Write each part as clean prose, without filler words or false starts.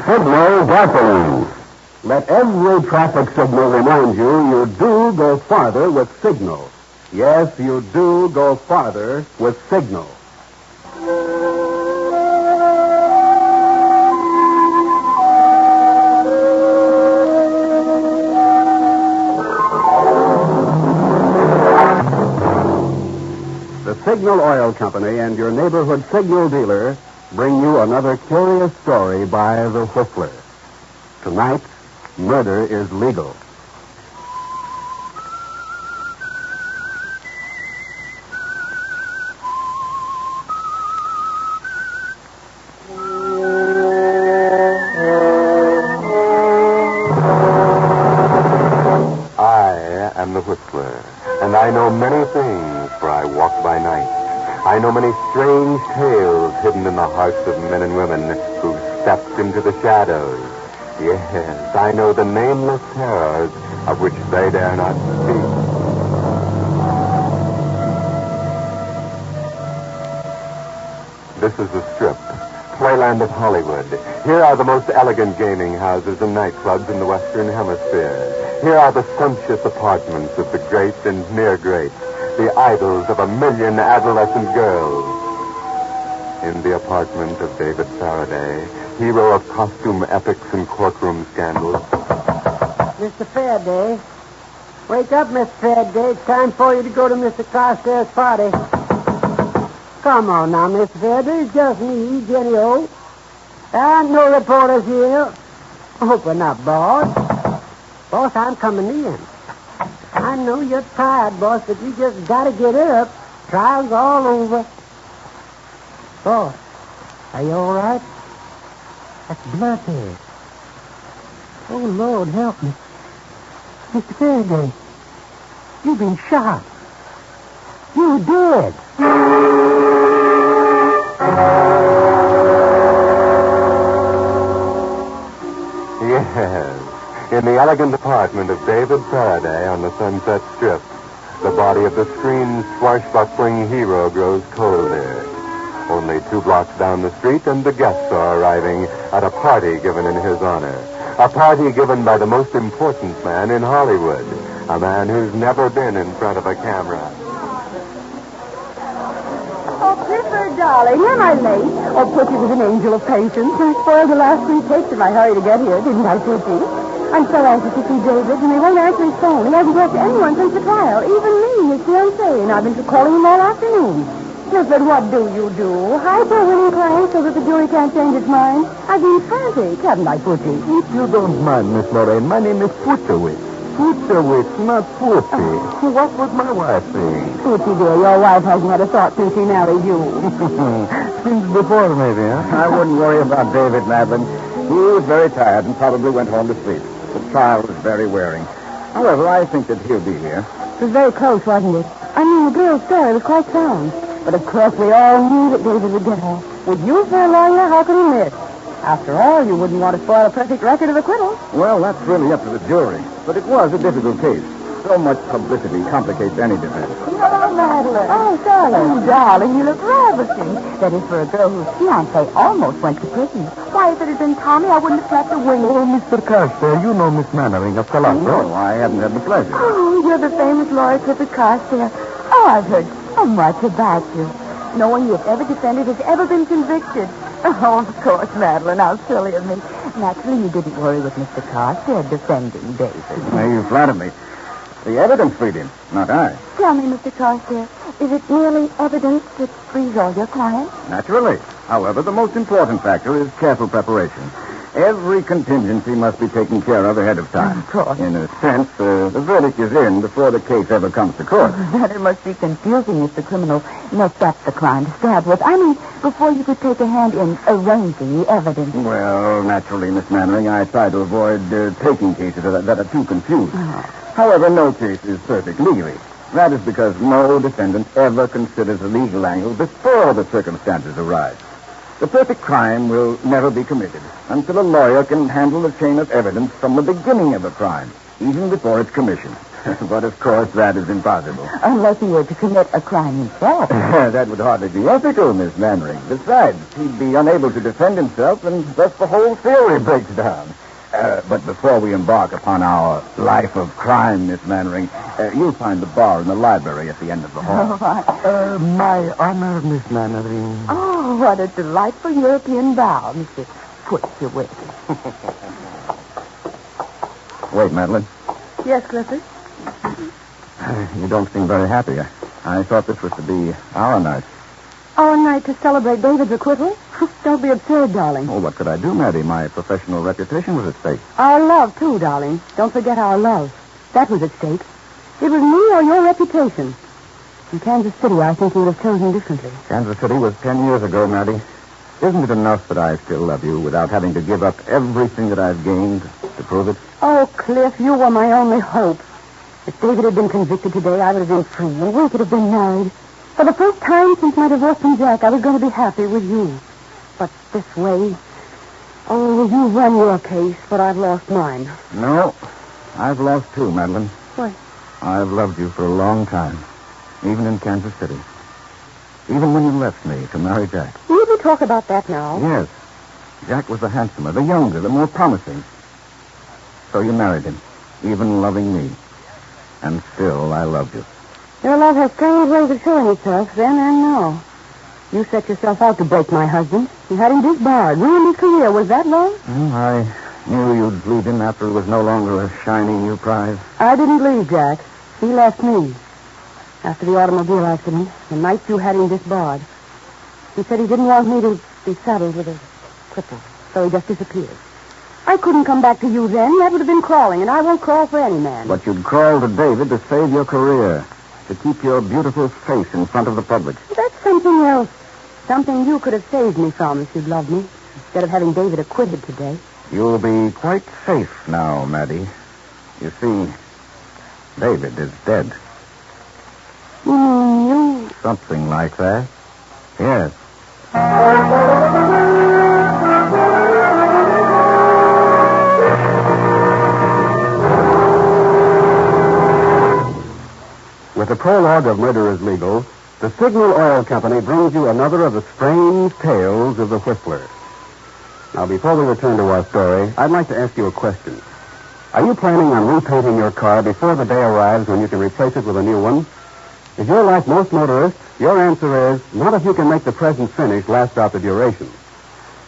Signal darkening. Let every traffic signal remind you do go farther with signal. Yes, you do go farther with signal. The Signal Oil Company and your neighborhood signal dealer bring you another curious story by the Whistler. Tonight, murder is legal. I am the Whistler, and I know many things, for I walk by night. I know many strange tales hidden in the hearts of men and women who've stepped into the shadows. Yes, I know the nameless terrors of which they dare not speak. This is the Strip, playland of Hollywood. Here are the most elegant gaming houses and nightclubs in the Western Hemisphere. Here are the sumptuous apartments of the great and near great, the idols of 1 million adolescent girls. In the apartment of David Faraday, hero of costume epics and courtroom scandals. Mr. Faraday. Wake up, Mr. Faraday. It's time for you to go to Mr. Carstairs' party. Come on now, Mr. Faraday. It's just me, Jenny O. And no reporters here. Open up, boss. Boss, I'm coming in. I know you're tired, boss, but you just gotta get up. Trial's all over. Boss, are you all right? That's bloodhead. Oh, Lord, help me. Mr. Faraday, you've been shot. You're dead. Yes. In the elegant apartment of David Faraday on the Sunset Strip, the body of the screen's swashbuckling hero grows colder. Only 2 blocks down the street, and the guests are arriving at a party given in his honor. A party given by the most important man in Hollywood, a man who's never been in front of a camera. Oh, Clifford, darling, am I late? Oh, Pookie was an angel of patience. I spoiled the last 3 takes in my hurry to get here, didn't I, Pookie? I'm so anxious to see David, and he won't answer his phone. He hasn't talked to anyone since the trial, even me, his fiancée, and I've been calling him all afternoon. Clifford, what do you do? Hide your winning client so that the jury can't change its mind? I've been frantic, haven't I, Pookie? If you don't mind, Miss Lorraine, my name is Futterwitz. Futterwitz, not Footy. What would my wife think? Pookie, dear, your wife hasn't had a thought since she married you. Since before, maybe, huh? I wouldn't worry about David, Madeline. He was very tired and probably went home to sleep. The trial was very wearing. However, I think that he'll be here. It was very close, wasn't it? I mean, the girl's story was quite sound. But of course, we all knew that David would get her. With you for a lawyer, how could he miss? After all, you wouldn't want to spoil a perfect record of acquittal. Well, that's really up to the jury. But it was a difficult case. So much publicity complicates any defense. Hello, Madeline. Oh, darling. Oh, darling, you look ravishing. That is for a girl whose fiancé almost went to prison. Why, if it had been Tommy, I wouldn't have slapped a wing. Oh, Mr. Carstairs, you know Miss Mannering of Colombo. No, I haven't had the pleasure. Oh, you're the famous lawyer, Clifford Carstairs. Oh, I've heard so much about you. No one you've ever defended has ever been convicted. Oh, of course, Madeline, how silly of me. Naturally, you didn't worry with Mr. Carstairs defending David. Now, you flatter me. The evidence freed him, not I. Tell me, Mr. Carstairs, is it merely evidence that frees all your clients? Naturally. However, the most important factor is careful preparation. Every contingency must be taken care of ahead of time. Of course. In a sense, the verdict is in before the case ever comes to court. Then it must be confusing if the criminal messed up the crime to start with. I mean, before you could take a hand in arranging the evidence. Well, naturally, Miss Mannering, I try to avoid taking cases that are too confused. Oh. However, no case is perfect legally. That is because no defendant ever considers the legal angle before the circumstances arise. The perfect crime will never be committed until a lawyer can handle the chain of evidence from the beginning of a crime, even before its commission. But, of course, that is impossible. Unless he were to commit a crime himself. That would hardly be ethical, Miss Mannering. Besides, he'd be unable to defend himself, and thus the whole theory breaks down. But before we embark upon our life of crime, Miss Mannering, you'll find the bar in the library at the end of the hall. My honor, Miss Mannering. Oh, what a delightful European bow, Mr. Foot's Wait, Madeline. Yes, Clifford? You don't seem very happy. I thought this was to be our night. Our night to celebrate David's acquittal? Don't be absurd, darling. Oh, what could I do, Maddie? My professional reputation was at stake. Our love, too, darling. Don't forget our love. That was at stake. It was me or your reputation. In Kansas City, I think you would have chosen differently. Kansas City was 10 years ago, Maddie. Isn't it enough that I still love you without having to give up everything that I've gained to prove it? Oh, Cliff, you were my only hope. If David had been convicted today, I would have been free, and we could have been married. For the first time since my divorce from Jack, I was going to be happy with you. But this way... Oh, you won your case, but I've lost mine. No, I've lost too, Madeline. What? I've loved you for a long time, even in Kansas City. Even when you left me to marry Jack. Will we talk about that now? Yes. Jack was the handsomer, the younger, the more promising. So you married him, even loving me. And still, I loved you. Your love has strange ways of showing itself then and now. You set yourself out to break my husband. You had him disbarred, ruined his career. Was that love? I knew you'd leave him after he was no longer a shiny new prize. I didn't leave Jack. He left me. After the automobile accident, the night you had him disbarred. He said he didn't want me to be saddled with a cripple, so he just disappeared. I couldn't come back to you then. That would have been crawling, and I won't crawl for any man. But you'd crawl to David to save your career, to keep your beautiful face in front of the public. That's something else. Something you could have saved me from if you'd loved me, instead of having David acquitted today. You'll be quite safe now, Maddie. You see, David is dead. You... Something like that. Yes. With the prologue of Murder is Legal, the Signal Oil Company brings you another of the strange tales of the Whistler. Now, before we return to our story, I'd like to ask you a question. Are you planning on repainting your car before the day arrives when you can replace it with a new one? If you're like most motorists, your answer is, not if you can make the present finish last out the duration.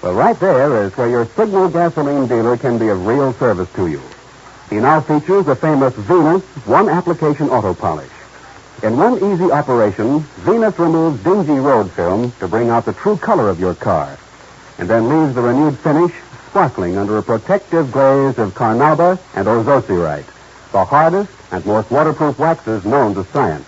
Well, right there is where your Signal gasoline dealer can be of real service to you. He now features the famous Venus one-application auto polish. In one easy operation, Venus removes dingy road film to bring out the true color of your car, and then leaves the renewed finish sparkling under a protective glaze of carnauba and ozosirite, the hardest and most waterproof waxes known to science.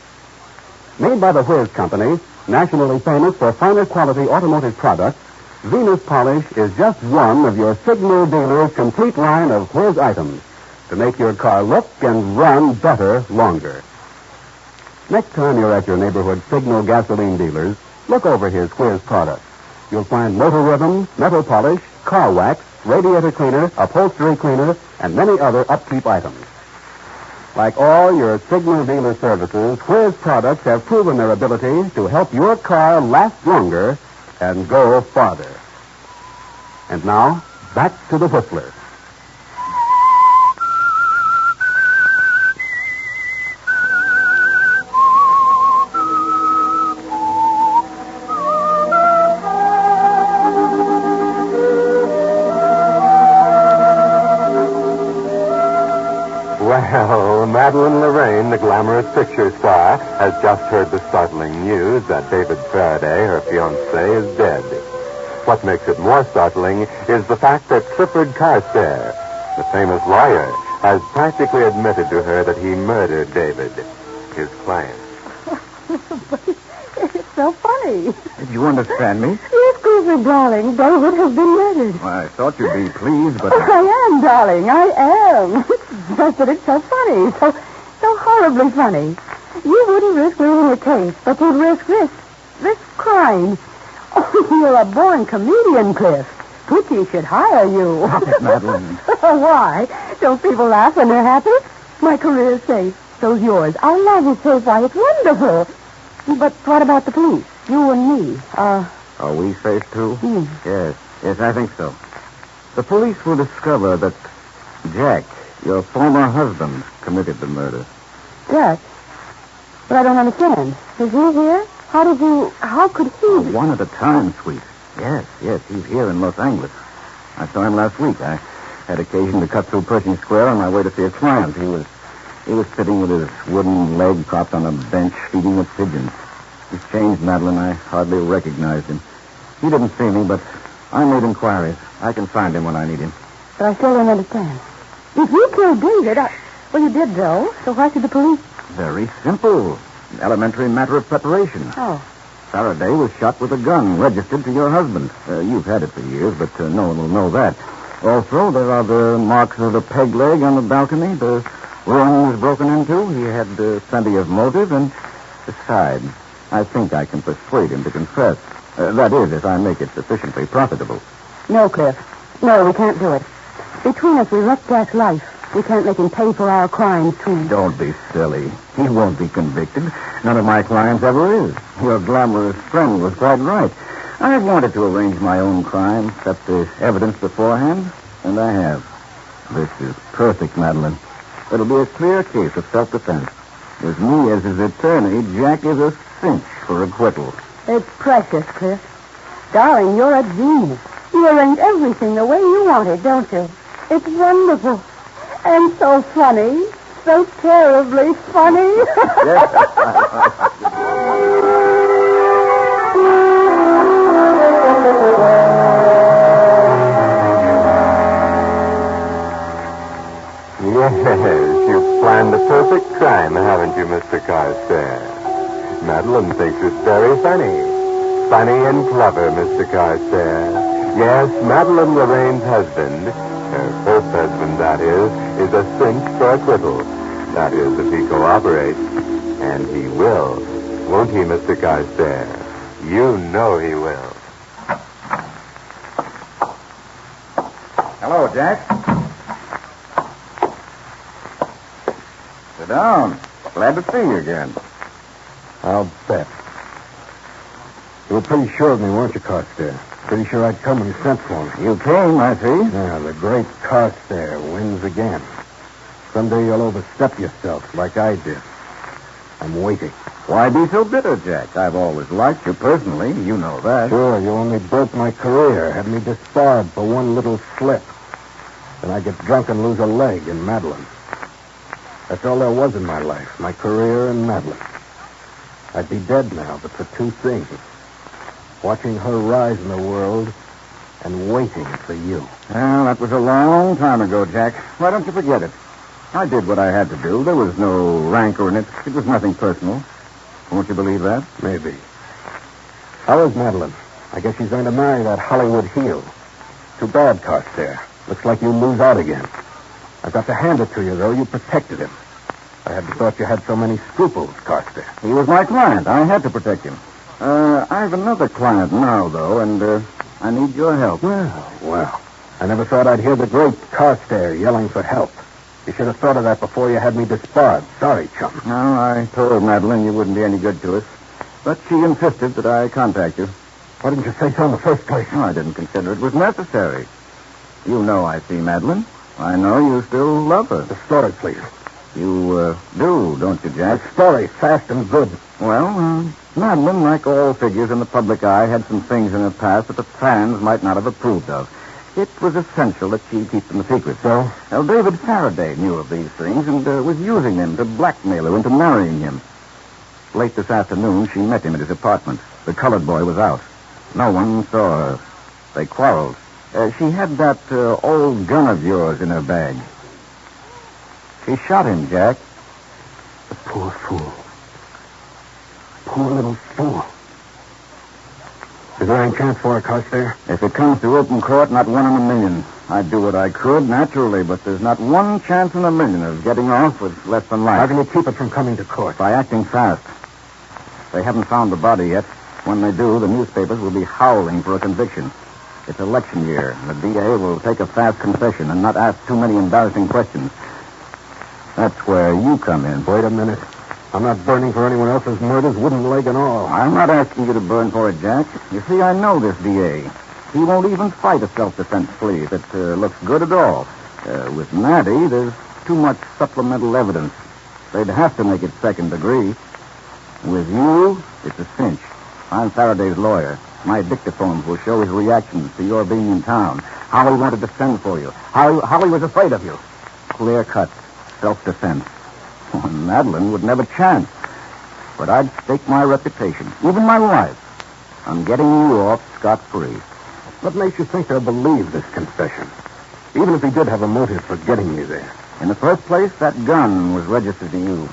Made by the Whiz Company, nationally famous for finer quality automotive products, Venus Polish is just one of your Signal dealer's complete line of Whiz items to make your car look and run better longer. Next time you're at your neighborhood Signal gasoline dealers, look over his Whiz products. You'll find motor rhythm, metal polish, car wax, radiator cleaner, upholstery cleaner, and many other upkeep items. Like all your Signal dealer services, Whiz products have proven their ability to help your car last longer and go farther. And now, back to the Whistler. Well, Madeline Lorraine, the glamorous picture star, has just heard the startling news that David Faraday, her fiancé, is dead. What makes it more startling is the fact that Clifford Carstairs, the famous lawyer, has practically admitted to her that he murdered David, his client. It's so funny. Did you understand me? Yes, Clifford, darling. David has been murdered. Well, I thought you'd be pleased, but... I am, darling. I am. It's just that it's so funny. So horribly funny. You wouldn't risk losing a case, but you'd risk crime. Oh, you're a born comedian, Cliff. Pookie should hire you. Stop it, Madeline. Why? Don't people laugh when they're happy? My career's safe. Johnstone's yours. Our love is safe. Why, it's wonderful. But what about the police? You and me. Are we safe, too? Yes, I think so. The police will discover that Jack, your former husband, committed the murder. Jack? But I don't understand. Is he here? How could he? One at a time, sweet. Yes, he's here in Los Angeles. I saw him last week. I had occasion to cut through Pershing Square on my way to see a client. He was sitting with his wooden leg propped on a bench, feeding with pigeons. He's changed, Madeline. I hardly recognized him. He didn't see me, but I made inquiries. I can find him when I need him. But I still don't understand. If you killed David, well, you did, though. So why should the police? Very simple. An elementary matter of preparation. Oh. Faraday was shot with a gun registered to your husband. You've had it for years, but no one will know that. Also, there are the marks of the peg leg on the balcony. The room was broken into. He had plenty of motive, and besides, I think I can persuade him to confess. That is, if I make it sufficiently profitable. No, Cliff. No, we can't do it. Between us, we wrecked Jack's life. We can't make him pay for our crimes, too. Don't be silly. He won't be convicted. None of my clients ever is. Your glamorous friend was quite right. I've wanted to arrange my own crime, set the evidence beforehand, and I have. This is perfect, Madeline. It'll be a clear case of self-defense. With me as his attorney, Jack is a cinch for acquittal. It's precious, Cliff. Darling, you're a genius. You arrange everything the way you want it, don't you? It's wonderful. And so funny. So terribly funny. Yes, you've planned the perfect crime, haven't you, Mr. Carstairs? Madeline thinks it's very funny. Funny and clever, Mr. Carstairs. Yes, Madeline Lorraine's husband, her first husband, that is a cinch for acquittal. That is, if he cooperates. And he will. Won't he, Mr. Carstairs? You know he will. Hello, Jack. Sit down. Glad to see you again. I'll bet. You were pretty sure of me, weren't you, Carstairs? Pretty sure I'd come when you sent for me. You came, I see. Yeah, the great Carstairs wins again. Someday you'll overstep yourself like I did. I'm waiting. Why be so bitter, Jack? I've always liked you personally. You know that. Sure, you only broke my career, had me disbarred for one little slip. Then I get drunk and lose a leg in Madeline. That's all there was in my life, my career and Madeline. I'd be dead now, but for two things. Watching her rise in the world and waiting for you. Well, that was a long time ago, Jack. Why don't you forget it? I did what I had to do. There was no rancor in it. It was nothing personal. Won't you believe that? Maybe. How is Madeline? I guess she's going to marry that Hollywood heel. Too bad, Carstairs. Looks like you lose out again. I've got to hand it to you, though. You protected him. I hadn't thought you had so many scruples, Carstairs. He was my client. I had to protect him. I have another client now, though, and I need your help. Well. I never thought I'd hear the great Carstairs yelling for help. You should have thought of that before you had me disbarred. Sorry, chum. No, I told Madeline you wouldn't be any good to us. But she insisted that I contact you. Why didn't you say so in the first place? Oh, I didn't consider it was necessary. You know I see Madeline. I know you still love her. The story, please. You do, don't you, Jack? The story, fast and good. Well, Madeline, like all figures in the public eye, had some things in her past that the fans might not have approved of. It was essential that she keep them a secret. So? Well, David Faraday knew of these things and was using them to blackmail her into marrying him. Late this afternoon, she met him at his apartment. The colored boy was out. No one saw her. They quarreled. She had that old gun of yours in her bag. She shot him, Jack. The poor fool. Poor little fool. Is there any chance for her, Carstairs? If it comes to open court, not one in a million. I'd do what I could, naturally, but there's not one chance in a million of getting off with less than life. How can you keep it from coming to court? By acting fast. They haven't found the body yet. When they do, the newspapers will be howling for a conviction. It's election year, and the DA will take a fast confession and not ask too many embarrassing questions. That's where you come in. Wait a minute. I'm not burning for anyone else's murders, wooden leg and all. I'm not asking you to burn for it, Jack. You see, I know this DA. He won't even fight a self-defense plea if it looks good at all. With Maddie, there's too much supplemental evidence. They'd have to make it second degree. With you, it's a cinch. I'm Faraday's lawyer. My dictaphones will show his reactions to your being in town, how he wanted to send for you, how he was afraid of you. Clear cut, self-defense. Well, Madeline would never chance. But I'd stake my reputation, even my life, on getting you off scot-free. What makes you think they'll believe this confession? Even if he did have a motive for getting me there. In the first place, that gun was registered to you.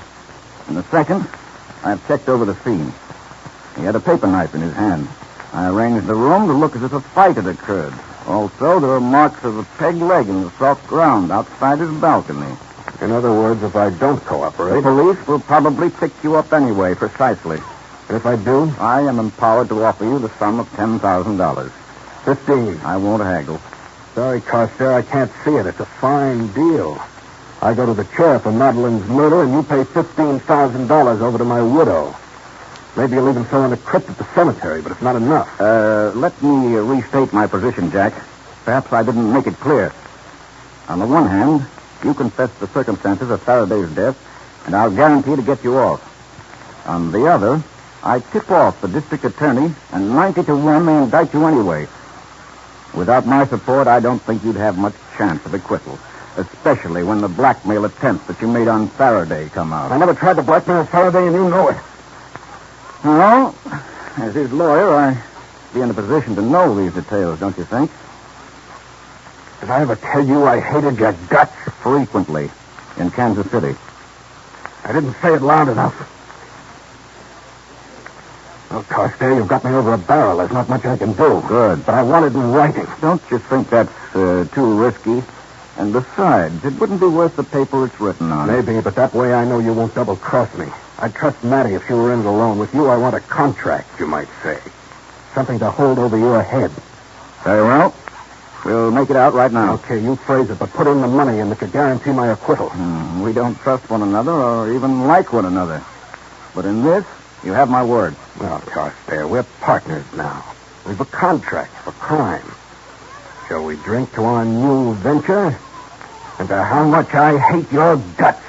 In the second, I've checked over the scene. He had a paper knife in his hand. I arranged the room to look as if a fight had occurred. Also, there are marks of a peg leg in the soft ground outside his balcony. In other words, if I don't The cooperate... police will probably pick you up anyway, precisely. And if I do? I am empowered to offer you the sum of $10,000. 15. I won't haggle. Sorry, Carstairs, I can't see it. It's a fine deal. I go to the chair for Madeline's murder, and you pay $15,000 over to my widow. Maybe you'll even throw in a crypt at the cemetery, but it's not enough. Let me restate my position, Jack. Perhaps I didn't make it clear. On the one hand, you confess the circumstances of Faraday's death, and I'll guarantee to get you off. On the other, I tip off the district attorney, and 90 to 1 may indict you anyway. Without my support, I don't think you'd have much chance of acquittal, especially when the blackmail attempts that you made on Faraday come out. I never tried to blackmail Faraday, and you know it. Well, as his lawyer, I'd be in a position to know these details, don't you think? Did I ever tell you I hated your guts? Frequently, in Kansas City. I didn't say it loud enough. Well, Carstairs, you've got me over a barrel. There's not much I can do. Good. But I want it in writing. Don't you think that's too risky? And besides, it wouldn't be worth the paper it's written on. Maybe, but that way I know you won't double-cross me. I'd trust Maddie if she were in it alone. With you, I want a contract, you might say. Something to hold over your head. Very well. We'll make it out right now. Okay, you phrase it, but put in the money and it could guarantee my acquittal. We don't trust one another or even like one another. But in this, you have my word. Well, Carstairs, we're partners now. We've a contract for crime. Shall we drink to our new venture? And to how much I hate your guts.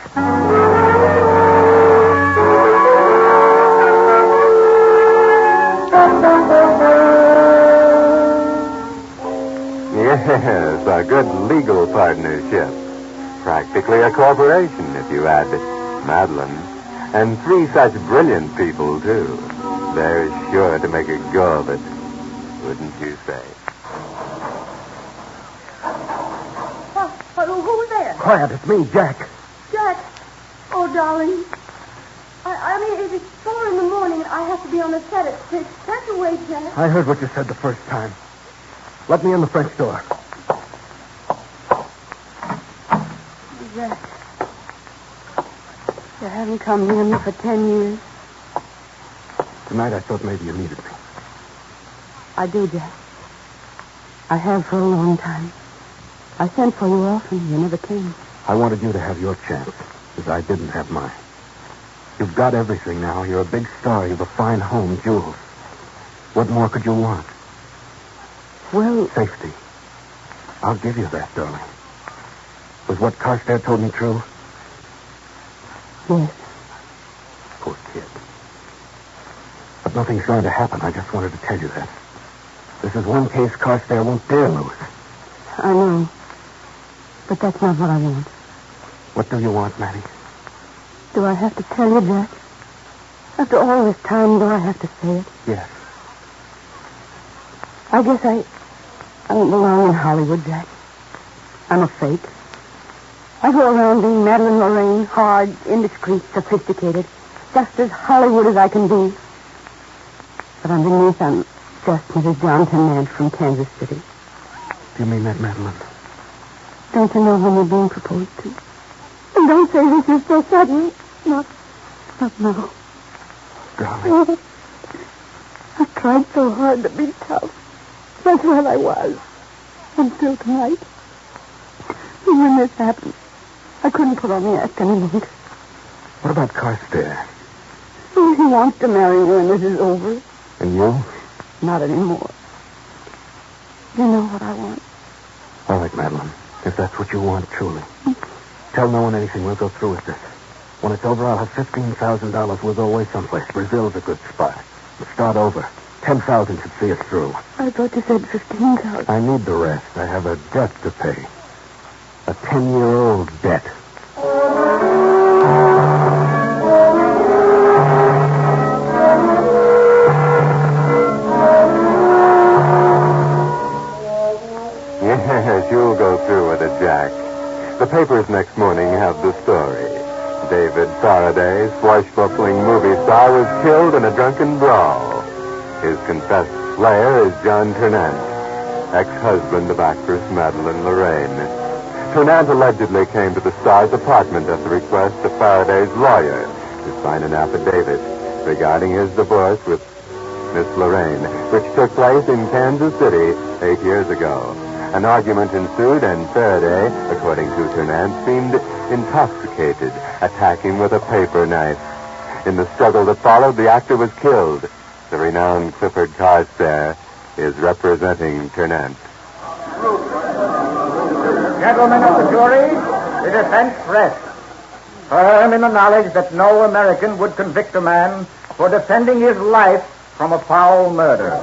Yes, a good legal partnership. Practically a corporation, if you add Madeline. And 3 such brilliant people, too. They're sure to make a go of it, wouldn't you say? Who's there? Quiet, it's me, Jack. Jack. Oh, darling. I mean, it's 4 in the morning. I have to be on the set at 6. Can't you wait, Jack? I heard what you said the first time. Let me in the French door. Jack. You haven't come near me for 10 years. Tonight I thought maybe you needed me. I do, Jack. I have for a long time. I sent for you often. You never came. I wanted you to have your chance, because I didn't have mine. You've got everything now. You're a big star. You've a fine home, jewels. What more could you want? Well, Safety. I'll give you that, darling. Was what Carstairs told me true? yes. Poor kid. But nothing's going to happen. I just wanted to tell you that. This is one case Carstairs won't dare lose. I know. But that's not what I want. What do you want, Maddie? Do I have to tell you, Jack? After all this time, do I have to say it? Yes. I guess I don't belong in Hollywood, Jack. I'm a fake. I go around being Madeline Lorraine, hard, indiscreet, sophisticated, just as Hollywood as I can be. But underneath, I'm just Mrs. Johnson Nance from Kansas City. Do you mean that, Madeline? Don't you know when you're being proposed to? And don't say this is so sudden. Not now. Darling. I tried so hard to be tough. That's what I was. Until tonight. And when this happened, I I couldn't put on the act any longer. What about Carstairs? He wants to marry you when this is over. And you? Not anymore. You know what I want. All right, Madeline. If that's what you want, truly. Tell no one anything. We'll go through with this. When it's over, I'll have $15,000. We'll go away someplace. Brazil's a good spot. We'll start over. 10,000 should see us through. I thought you said 15,000. I need the rest. I have a debt to pay. A 10-year-old debt. Yes, you'll go through with it, Jack. The papers next morning have the story. David Faraday, swashbuckling movie star, was killed in a drunken brawl. His confessed slayer is John Turnant, ex-husband of actress Madeleine Lorraine. Turnant allegedly came to the star's apartment at the request of Faraday's lawyer to sign an affidavit regarding his divorce with Miss Lorraine, which took place in Kansas City 8 years ago. An argument ensued, and Faraday, according to Turnant, seemed intoxicated, attacking with a paper knife. In the struggle that followed, the actor was killed. The renowned Clifford Carstairs is representing Turnant. Gentlemen of the jury, the defense rests. Firm in the knowledge that no American would convict a man for defending his life from a foul murder.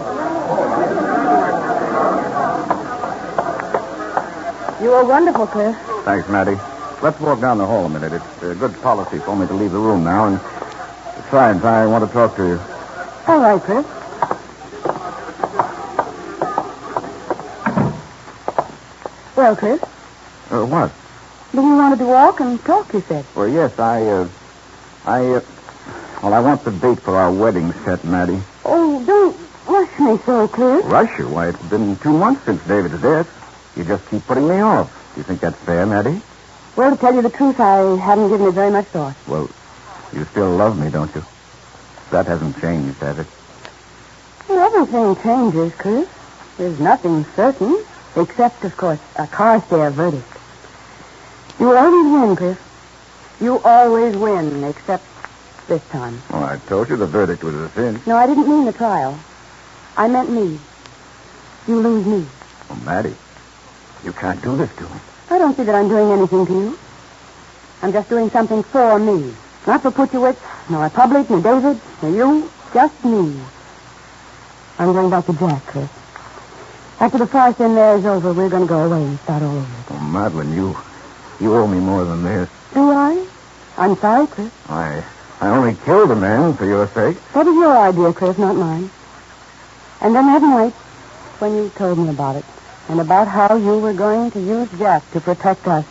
You were wonderful, Cliff. Thanks, Maddie. Let's walk down the hall a minute. It's good policy for me to leave the room now, and besides, I want to talk to you. All right, Cliff. Well, Cliff? What? Then you wanted to walk and talk, you said. Well, yes, I want the date for our wedding set, Maddie. Oh, don't rush me so, Cliff. Rush you? Why, it's been 2 months since David's death. You just keep putting me off. Do you think that's fair, Maddie? Well, to tell you the truth, I haven't given it very much thought. Well, you still love me, don't you? That hasn't changed, has it? Well, everything changes, Cliff. There's nothing certain, except, of course, a Carstairs verdict. You always win, Cliff. You always win, except this time. Well, I told you the verdict was a sin. No, I didn't mean the trial. I meant me. You lose me. Oh, Maddie, you can't do this to me. I don't see that I'm doing anything to you. I'm just doing something for me. Not for Putchewitz, nor a public, nor David, nor you. Just me. I'm going back to Jack, Chris. After the farce in there is over, we're going to go away and start all over. Oh, Madeline, you owe me more than this. Do I? I'm sorry, Chris. I only killed a man for your sake. That was your idea, Chris, not mine. And then that night, when you told me about it, and about how you were going to use Jack to protect us,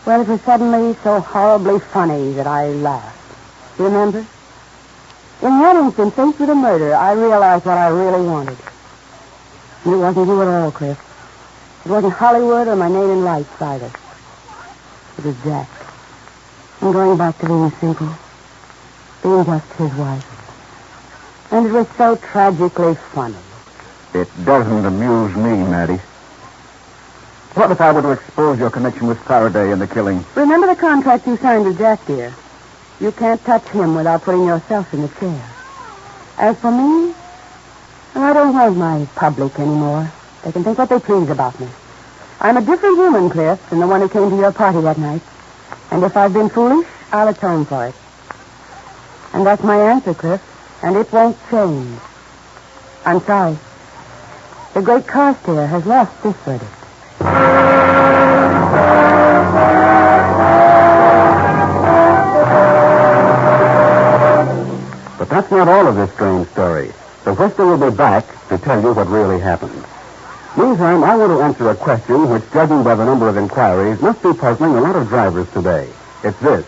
well, it was suddenly so horribly funny that I laughed. You remember? In that instant, faced with a murder, I realized what I really wanted. And it wasn't you at all, Cliff. It wasn't Hollywood or my name in lights either. It was Jack. I'm going back to being simple. Being just his wife. And it was so tragically funny. It doesn't amuse me, Maddie. What if I were to expose your connection with Faraday and the killing? Remember the contract you signed with Jack, dear. You can't touch him without putting yourself in the chair. As for me, I don't have my public anymore. They can think what they please about me. I'm a different human, Cliff, than the one who came to your party that night. And if I've been foolish, I'll atone for it. And that's my answer, Cliff. And it won't change. I'm sorry. The great Carstairs has lost this verdict. But that's not all of this strange story. The Whistler will be back to tell you what really happened. Meantime, I want to answer a question which, judging by the number of inquiries, must be puzzling a lot of drivers today. It's this.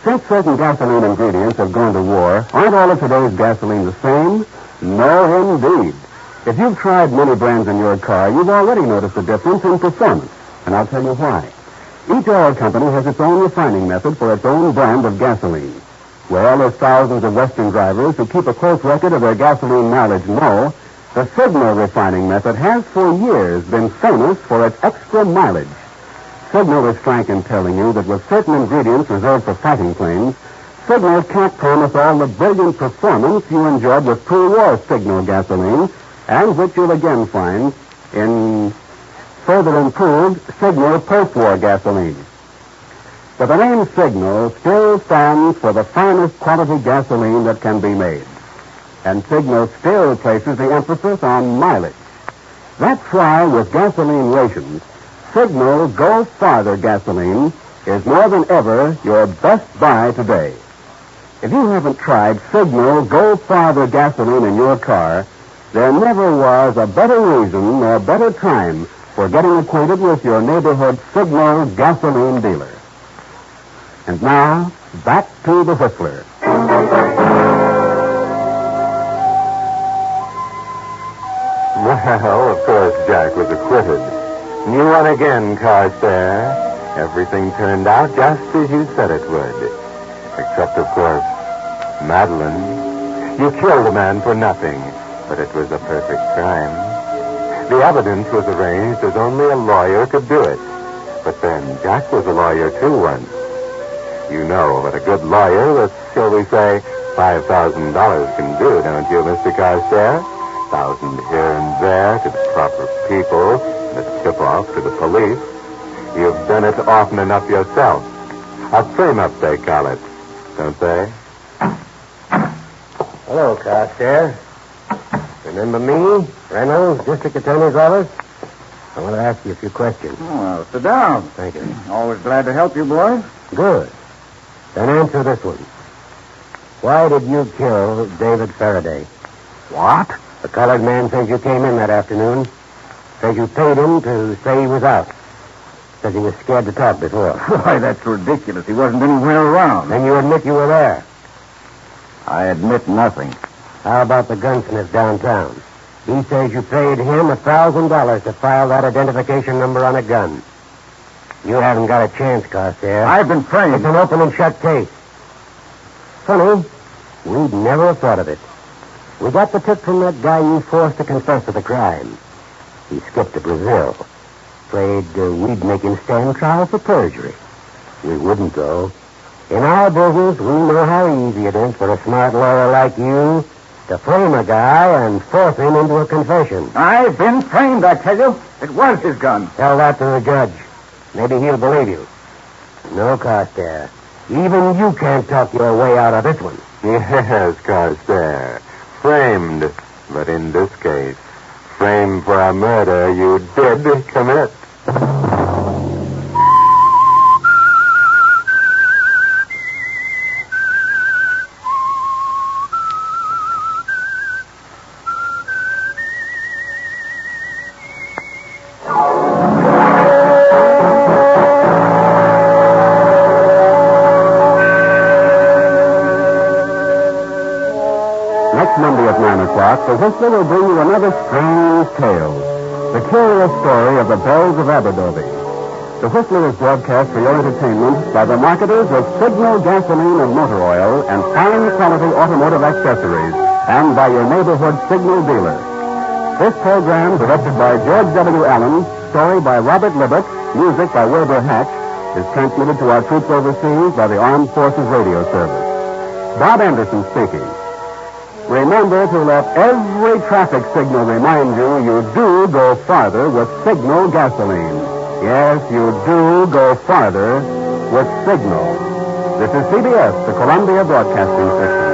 Since certain gasoline ingredients have gone to war, aren't all of today's gasoline the same? No, indeed. If you've tried many brands in your car, you've already noticed a difference in performance. And I'll tell you why. Each oil company has its own refining method for its own brand of gasoline. Well, as thousands of Western drivers who keep a close record of their gasoline mileage know, the Signal refining method has for years been famous for its extra mileage. Signal is frank in telling you that with certain ingredients reserved for fighting planes, Signal can't promise all the brilliant performance you enjoyed with pre-war Signal gasoline, and which you'll again find in further improved Signal post-war gasoline. But the name Signal still stands for the finest quality gasoline that can be made. And Signal still places the emphasis on mileage. That's why with gasoline rations, Signal Go Farther gasoline is more than ever your best buy today. If you haven't tried Signal Go Farther gasoline in your car, there never was a better reason or better time for getting acquainted with your neighborhood Signal gasoline dealer. And now, back to the Whistler. Well, of course, Jack was acquitted. And you won again, Carstairs. Everything turned out just as you said it would. Except, of course, Madeline. You killed a man for nothing, but it was a perfect crime. The evidence was arranged as only a lawyer could do it. But then Jack was a lawyer, too, once. You know what a good lawyer with, shall we say, $5,000 can do, don't you, Mr. Carstairs? 1,000 here and there to the proper people, and a tip-off to the police. You've done it often enough yourself. A frame-up, they call it, don't they? Hello, Carstairs. Remember me, Reynolds, District Attorney's Office? I want to ask you a few questions. Oh, well, sit down. Thank you. Always glad to help you, boy. Good. Then answer this one. Why did you kill David Faraday? What? The colored man says you came in that afternoon. Says you paid him to say he was out. Says he was scared to talk before. Why, that's ridiculous. He wasn't anywhere around. Then you admit you were there. I admit nothing. How about the gunsmith downtown? He says you paid him $1,000 to file that identification number on a gun. You haven't got a chance, Carstairs. I've been framed. It's an open and shut case. Funny, we'd never have thought of it. We got the tip from that guy you forced to confess to the crime. He skipped to Brazil. Afraid we'd make him stand trial for perjury. We wouldn't, though. In our business, we know how easy it is for a smart lawyer like you to frame a guy and force him into a confession. I've been framed, I tell you. It was his gun. Tell that to the judge. Maybe he'll believe you. No, Carstairs. Even you can't talk your way out of this one. Yes, Carstairs. Framed. But in this case, framed for a murder you did commit. Monday at 9 o'clock, the Whistler will bring you another strange tale. The curious story of the Bells of Aberdowie. The Whistler is broadcast for your entertainment by the marketers of Signal gasoline and motor oil and fine quality automotive accessories, and by your neighborhood Signal dealer. This program, directed by George W. Allen, story by Robert Libet, music by Wilbur Hatch, is transmitted to our troops overseas by the Armed Forces Radio Service. Bob Anderson speaking. Remember to let every traffic signal remind you do go farther with Signal gasoline. Yes, you do go farther with Signal. This is CBS, the Columbia Broadcasting System.